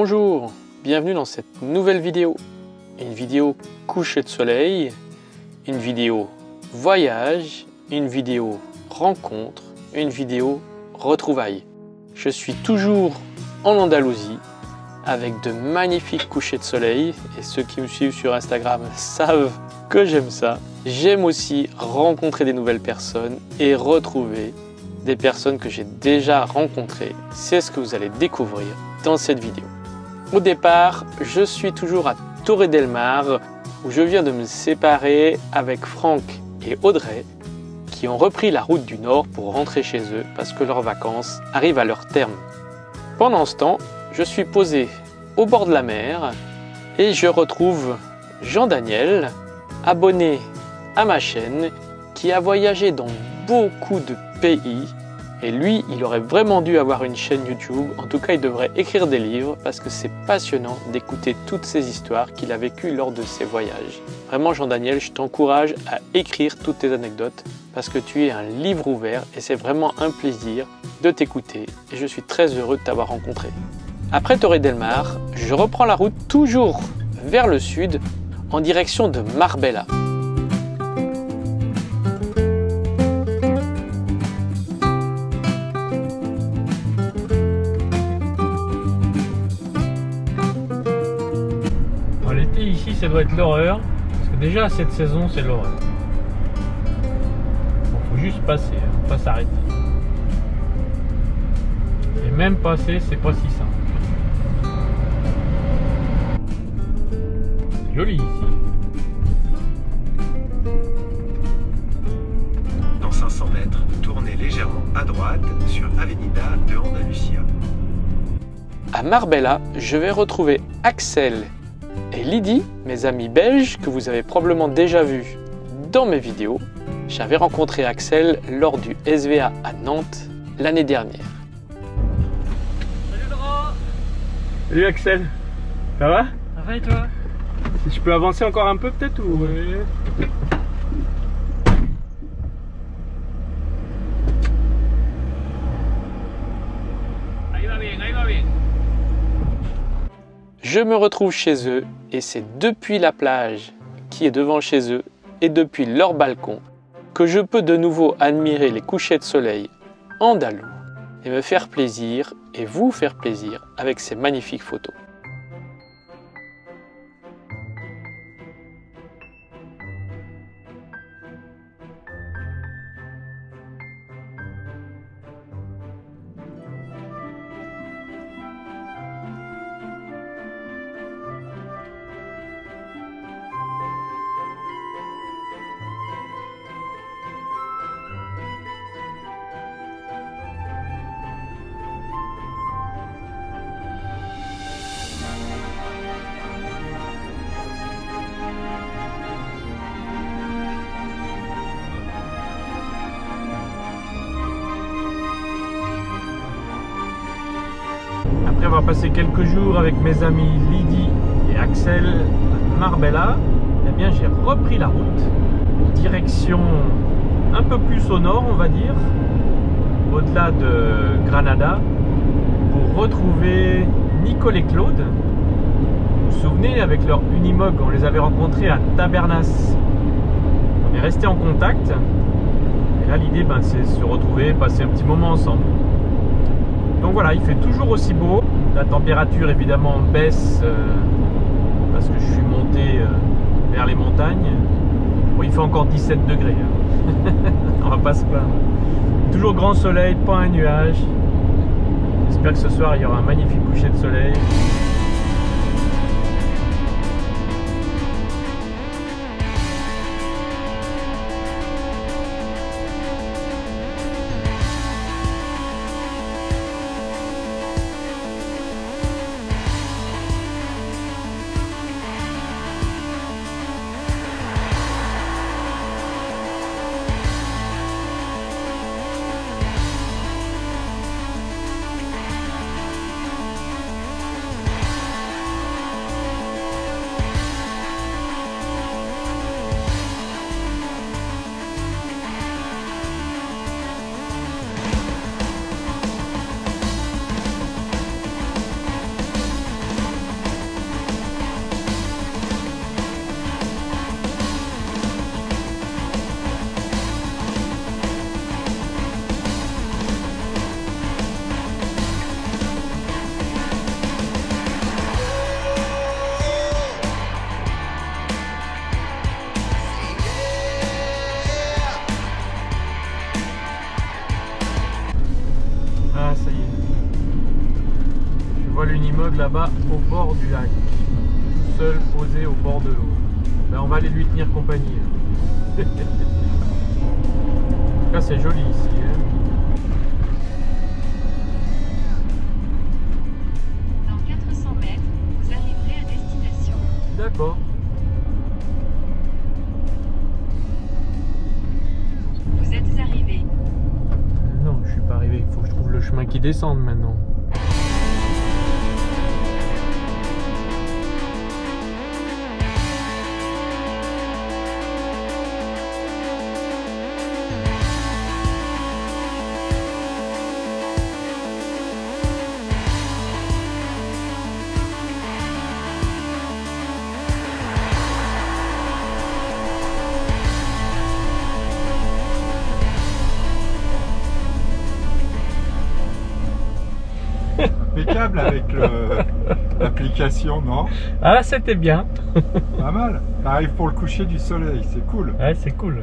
Bonjour, bienvenue dans cette nouvelle vidéo. Une vidéo coucher de soleil, une vidéo voyage, une vidéo rencontre, une vidéo retrouvailles. Je suis toujours en Andalousie avec de magnifiques couchers de soleil et ceux qui me suivent sur Instagram savent que j'aime ça. J'aime aussi rencontrer des nouvelles personnes et retrouver des personnes que j'ai déjà rencontrées. C'est ce que vous allez découvrir dans cette vidéo. Au départ, je suis toujours à Torre del Mar où je viens de me séparer avec Franck et Audrey qui ont repris la route du Nord pour rentrer chez eux parce que leurs vacances arrivent à leur terme. Pendant ce temps, je suis posé au bord de la mer et je retrouve Jean-Daniel, abonné à ma chaîne, qui a voyagé dans beaucoup de pays. Et lui, il aurait vraiment dû avoir une chaîne YouTube. En tout cas, il devrait écrire des livres parce que c'est passionnant d'écouter toutes ces histoires qu'il a vécues lors de ses voyages. Vraiment, Jean-Daniel, je t'encourage à écrire toutes tes anecdotes parce que tu es un livre ouvert et c'est vraiment un plaisir de t'écouter. Et je suis très heureux de t'avoir rencontré. Après Torre del Mar, je reprends la route toujours vers le sud en direction de Marbella. L'été ici ça doit être l'horreur, parce que déjà cette saison c'est l'horreur. Bon, faut juste passer, hein, pas s'arrêter. Et même passer c'est pas si simple. Joli ici. Dans 500 mètres, tournez légèrement à droite sur Avenida de Andalusia. À Marbella, je vais retrouver Axel et Lydie, mes amis belges que vous avez probablement déjà vus dans mes vidéos. J'avais rencontré Axel lors du SVA à Nantes l'année dernière. Salut Laurent. Salut Axel, ça va? Ça va et toi? Si je peux avancer encore un peu peut-être ou... Oui. Ahí va bien, ahí va bien. Je me retrouve chez eux et c'est depuis la plage qui est devant chez eux et depuis leur balcon que je peux de nouveau admirer les couchers de soleil andalous et me faire plaisir et vous faire plaisir avec ces magnifiques photos. Après avoir passé quelques jours avec mes amis Lydie et Axel à Marbella, eh bien j'ai repris la route, direction un peu plus au nord on va dire, au-delà de Granada, pour retrouver Nicole et Claude. Vous vous souvenez, avec leur Unimog, on les avait rencontrés à Tabernas. On est resté en contact, et là l'idée c'est de se retrouver, passer un petit moment ensemble. Donc voilà, il fait toujours aussi beau. La température évidemment baisse parce que je suis monté vers les montagnes. Bon, il fait encore 17 degrés. Hein. On va pas se plaindre. Toujours grand soleil, pas un nuage. J'espère que ce soir il y aura un magnifique coucher de soleil. là-bas au bord du lac, tout seul posé au bord de l'eau. Ben, on va aller lui tenir compagnie. En tout cas, c'est joli ici. Hein. Dans 400 mètres, vous arriverez à destination. D'accord. Vous êtes arrivé. Non, je suis pas arrivé. Il faut que je trouve le chemin qui descend maintenant. Impeccable avec l'application, non? Ah, c'était bien. Pas mal. T'arrives pour le coucher du soleil, c'est cool. Ouais, c'est cool.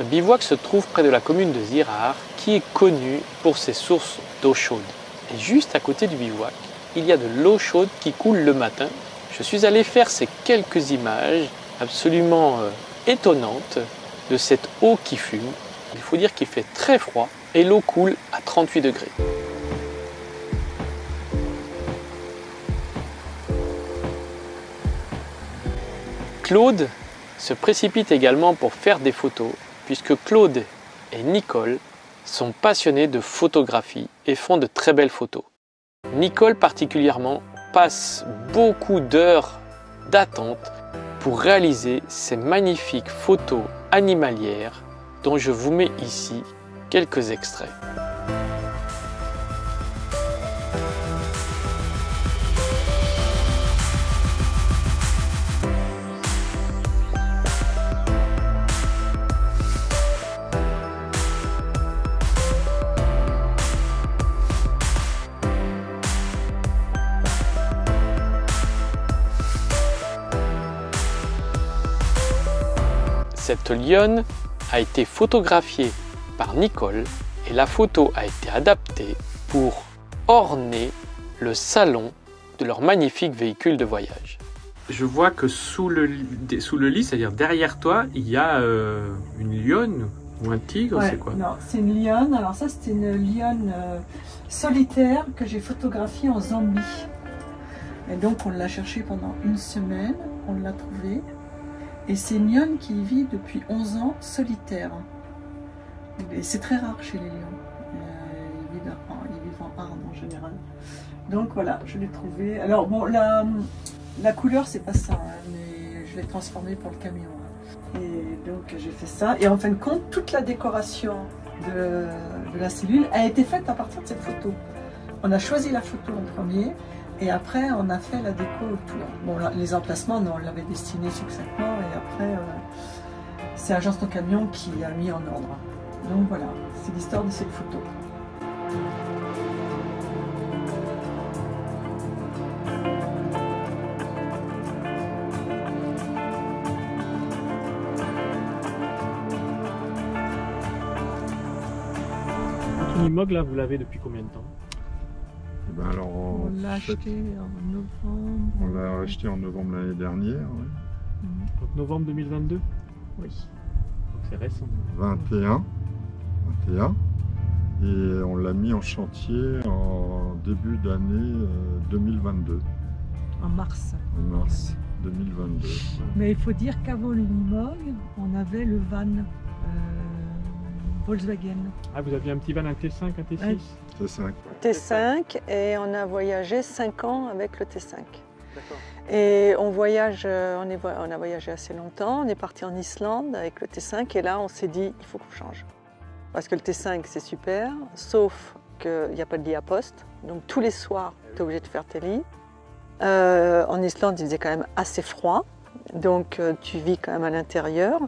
Le bivouac se trouve près de la commune de Zirard, qui est connue pour ses sources d'eau chaude. Et juste à côté du bivouac, il y a de l'eau chaude qui coule le matin. Je suis allé faire ces quelques images absolument étonnantes de cette eau qui fume. Il faut dire qu'il fait très froid et l'eau coule à 38 degrés. Claude se précipite également pour faire des photos, puisque Claude et Nicole sont passionnés de photographie et font de très belles photos. Nicole particulièrement passe beaucoup d'heures d'attente pour réaliser ces magnifiques photos animalières dont je vous mets ici quelques extraits. Cette lionne a été photographiée par Nicole et la photo a été adaptée pour orner le salon de leur magnifique véhicule de voyage. Je vois que sous le lit, c'est-à-dire derrière toi, il y a une lionne ou un tigre, Ouais, c'est quoi? Non, c'est une lionne. Alors ça, c'était une lionne solitaire que j'ai photographiée en Zambie. Et donc, on l'a cherchée pendant une semaine, on l'a trouvée. Et c'est une lionne qui vit depuis 11 ans solitaire. C'est très rare chez les lions. Ils vivent en harde en général. Donc voilà, je l'ai trouvée. Alors bon, la couleur, c'est pas ça, hein, mais je l'ai transformée pour le camion. Hein. Et donc j'ai fait ça. Et en fin de compte, toute la décoration de la cellule a été faite à partir de cette photo. On a choisi la photo en premier. Et après, on a fait la déco autour. Bon, là, les emplacements, non, on l'avait destiné succinctement. Et après, c'est Agence Ton Camion qui a mis en ordre. Donc voilà, c'est l'histoire de cette photo. Votre immeuble, là, vous l'avez depuis combien de temps? Ben alors, On l'a acheté en novembre. On l'a acheté en novembre l'année dernière, ouais. Donc novembre 2022? Oui. Donc c'est récent. 21. Et on l'a mis en chantier en début d'année 2022, En mars. en mars. 2022. Mais il faut dire qu'avant l'Unimog, on avait le van Volkswagen. Ah, vous aviez un petit van, un T5, un T6 Ouais. C'est 5. T5 et on a voyagé 5 ans avec le T5. D'accord. Et on voyage, on a voyagé assez longtemps. On est parti en Islande avec le T5 et là on s'est dit il faut qu'on change. Parce que le T5 c'est super, sauf qu'il n'y a pas de lit à poste. Donc tous les soirs tu es obligé de faire tes lits. En Islande il faisait quand même assez froid, donc tu vis quand même à l'intérieur.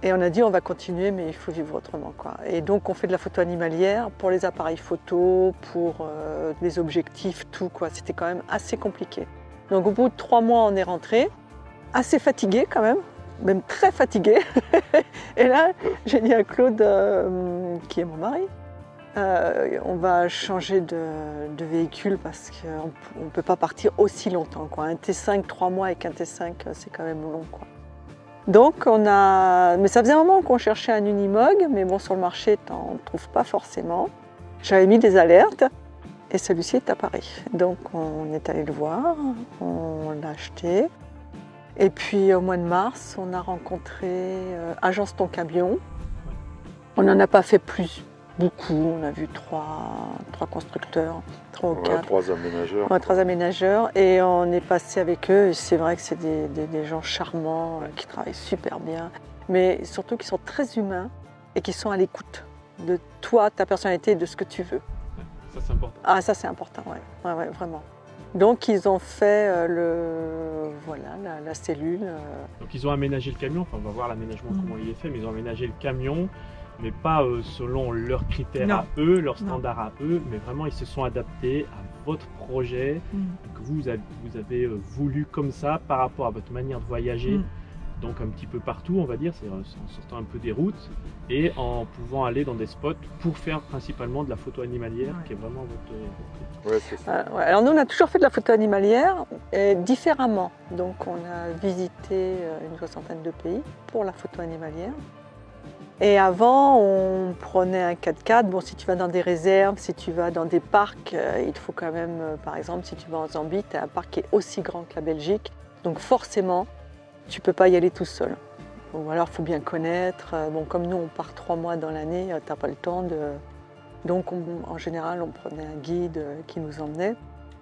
Et on a dit on va continuer mais il faut vivre autrement, quoi. Et donc on fait de la photo animalière pour les appareils photo, pour les objectifs, tout, quoi. C'était quand même assez compliqué. Donc au bout de 3 mois on est rentré, assez fatigué quand même très fatigué. Et là j'ai dit à Claude, qui est mon mari, on va changer de véhicule parce qu'on ne peut pas partir aussi longtemps, quoi. Un T5, 3 mois avec un T5 c'est quand même long, quoi. Donc mais ça faisait un moment qu'on cherchait un Unimog, mais bon, sur le marché, t'en trouves pas forcément. J'avais mis des alertes et celui-ci est apparu. Donc on est allé le voir, on l'a acheté. Et puis au mois de mars, on a rencontré Agence Ton Camion. On n'en a pas fait beaucoup, on a vu trois constructeurs, 3 ou 4. 3 aménageurs. Ouais, 3 aménageurs, et on est passé avec eux. C'est vrai que c'est des gens charmants, qui travaillent super bien, mais surtout qui sont très humains et qui sont à l'écoute de toi, ta personnalité et de ce que tu veux. Ça c'est important. Ah, ça c'est important, ouais, vraiment. Donc ils ont fait la cellule. Donc ils ont aménagé le camion, enfin on va voir l'aménagement comment il est fait, mais ils ont aménagé le camion, mais pas selon leurs critères à eux, leurs standards à eux, mais vraiment ils se sont adaptés à votre projet que vous avez voulu comme ça par rapport à votre manière de voyager. Donc un petit peu partout, on va dire, c'est en sortant un peu des routes et en pouvant aller dans des spots pour faire principalement de la photo animalière, qui est vraiment votre... Ouais, c'est ça. Alors nous, on a toujours fait de la photo animalière, différemment. Donc on a visité une 60aine de pays pour la photo animalière. Et avant, on prenait un 4x4. Bon, si tu vas dans des réserves, si tu vas dans des parcs, il faut quand même, par exemple, si tu vas en Zambie, tu as un parc qui est aussi grand que la Belgique. Donc forcément, tu ne peux pas y aller tout seul. Ou alors, il faut bien connaître. Bon, comme nous, on part 3 mois dans l'année, tu n'as pas le temps de... Donc, en général, on prenait un guide qui nous emmenait.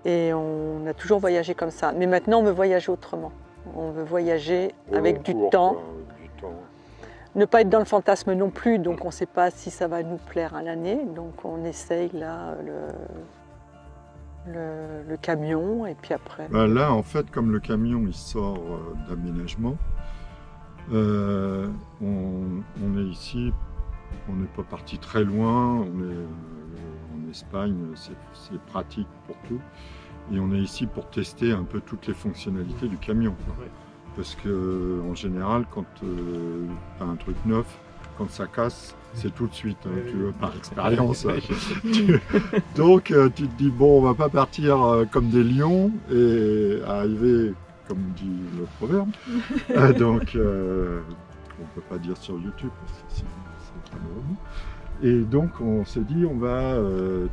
Et on a toujours voyagé comme ça. Mais maintenant, on veut voyager autrement. On veut voyager avec du temps. Ne pas être dans le fantasme non plus. Donc, on ne sait pas si ça va nous plaire à l'année. Donc, on essaye là le camion et puis après... Là, en fait, comme le camion il sort d'aménagement, on est ici, on n'est pas parti très loin, on est en Espagne, c'est pratique pour tout. Et on est ici pour tester un peu toutes les fonctionnalités du camion, quoi. Ouais. Parce que en général, quand tu as un truc neuf, quand ça casse, c'est tout de suite, hein, tu vois, par expérience. Donc tu te dis, bon, on va pas partir comme des lions et arriver, comme dit le proverbe. Donc, on peut pas dire sur YouTube, parce que sinon c'est pas normal. Et donc on s'est dit, on va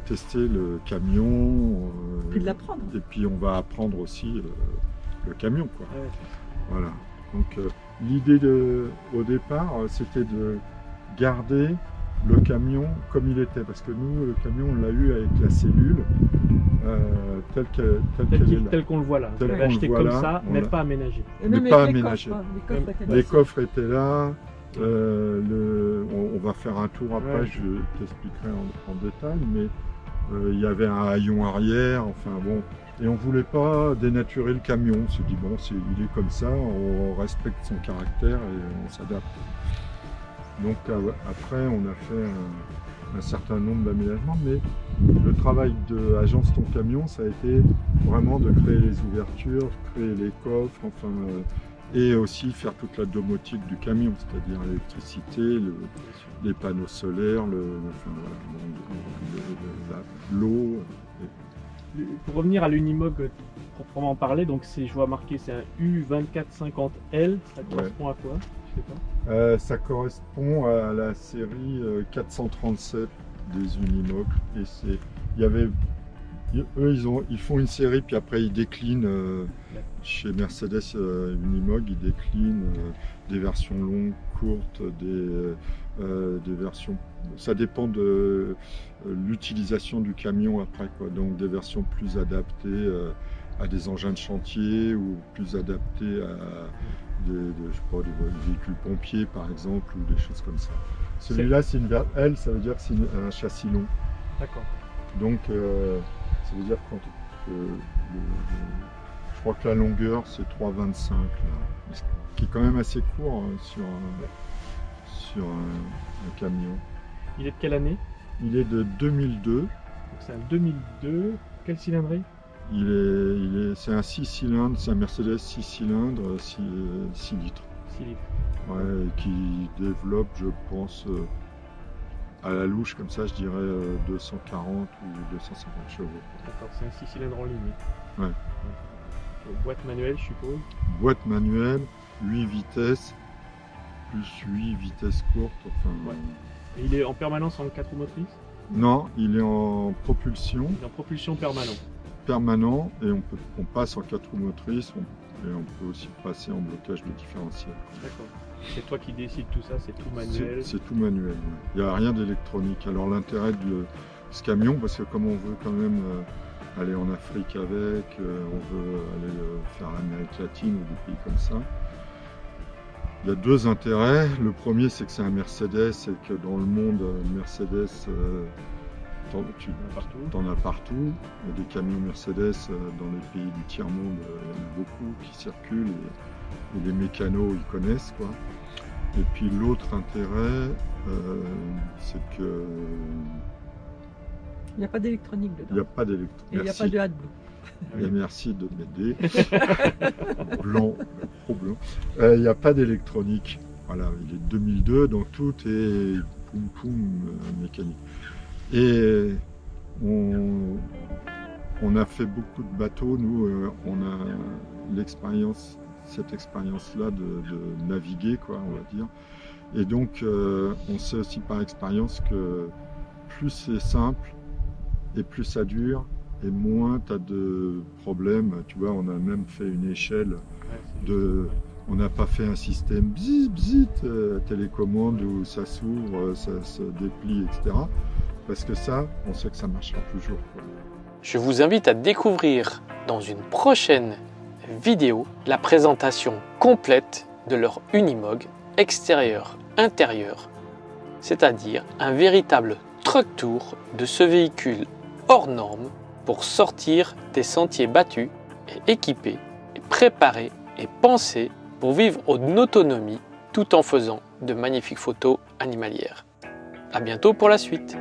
tester le camion. Puis de l'apprendre. Et puis on va apprendre aussi le camion, quoi. Ouais. Voilà. Donc l'idée au départ, c'était de garder le camion comme il était, parce que nous, le camion, on l'a eu avec la cellule tel qu'on le voit là. Vous l'avez acheté comme ça, mais pas aménagé. Mais pas aménagé. Les coffres coffres étaient là. On va faire un tour après, Ouais. je t'expliquerai en détail, mais il y avait un haillon arrière, enfin bon. Et on ne voulait pas dénaturer le camion. On s'est dit, bon, il est comme ça, on respecte son caractère et on s'adapte. Donc après, on a fait un certain nombre d'aménagements, mais le travail de Agence Ton Camion, ça a été vraiment de créer les ouvertures, créer les coffres, enfin, et aussi faire toute la domotique du camion, c'est-à-dire l'électricité, les panneaux solaires, l'eau. Pour revenir à l'Unimog proprement parlé, donc je vois marqué c'est un U2450L, ça correspond à quoi? Je sais pas. Ça correspond à la série 437 des Unimog, et il y avait Eux, ils font une série, puis après ils déclinent. Chez Mercedes Unimog, ils déclinent des versions longues, courtes, des versions. Ça dépend de l'utilisation du camion après, quoi. Donc des versions plus adaptées à des engins de chantier ou plus adaptées à je sais pas, des véhicules pompiers par exemple ou des choses comme ça. Celui-là, c'est une L, ça veut dire que c'est un châssis long. D'accord. Donc ça veut dire que je crois que la longueur c'est 3,25 là, qui est quand même assez court sur un camion. Il est de quelle année? Il est de 2002. C'est un 2002. Quelle cylindrée? C'est un 6 cylindres, c'est un Mercedes 6 cylindres, 6 litres. 6 litres. Ouais, qui développe, je pense, à la louche comme ça, je dirais 240 ou 250 chevaux. D'accord, c'est un 6 cylindres en ligne. Ouais. Boîte manuelle, je suppose. Boîte manuelle, 8 vitesses, plus 8 vitesses courtes. Enfin, ouais. Et il est en permanence en 4 roues motrices? Non, il est en propulsion. Il est en propulsion permanent. Permanent, et on passe en 4 roues motrices, et on peut aussi passer en blocage de différentiel. D'accord. C'est toi qui décides tout ça, c'est tout manuel? C'est tout manuel, ouais. Il n'y a rien d'électronique. Alors l'intérêt de ce camion, parce que comme on veut quand même aller en Afrique avec, on veut aller faire l'Amérique latine ou des pays comme ça, il y a deux intérêts. Le premier, c'est que c'est un Mercedes et que dans le monde, Mercedes, t'en as partout. Il y a des camions Mercedes dans les pays du tiers-monde, il y en a beaucoup qui circulent et les mécanos, ils connaissent, quoi. Et puis l'autre intérêt, c'est que... Il n'y a pas d'électronique dedans. Il n'y a pas d'électronique. Et il n'y a pas de AdBlue. Et merci de m'aider. Blanc, trop blanc. Il n'y a pas d'électronique. Voilà, il est 2002, donc tout est poum poum mécanique. Et on a fait beaucoup de bateaux. Nous, on a cette expérience-là de naviguer, quoi, on va dire. Et donc, on sait aussi par expérience que plus c'est simple et plus ça dure, et moins tu as de problèmes. Tu vois, on a même fait une échelle de... On n'a pas fait un système bzit, bzit, télécommande où ça s'ouvre, ça se déplie, etc. Parce que ça, on sait que ça marchera toujours, quoi. Je vous invite à découvrir dans une prochaine vidéo la présentation complète de leur Unimog extérieur-intérieur, c'est-à-dire un véritable truck tour de ce véhicule hors norme pour sortir des sentiers battus et équipé, et préparé et pensé pour vivre en autonomie tout en faisant de magnifiques photos animalières. À bientôt pour la suite.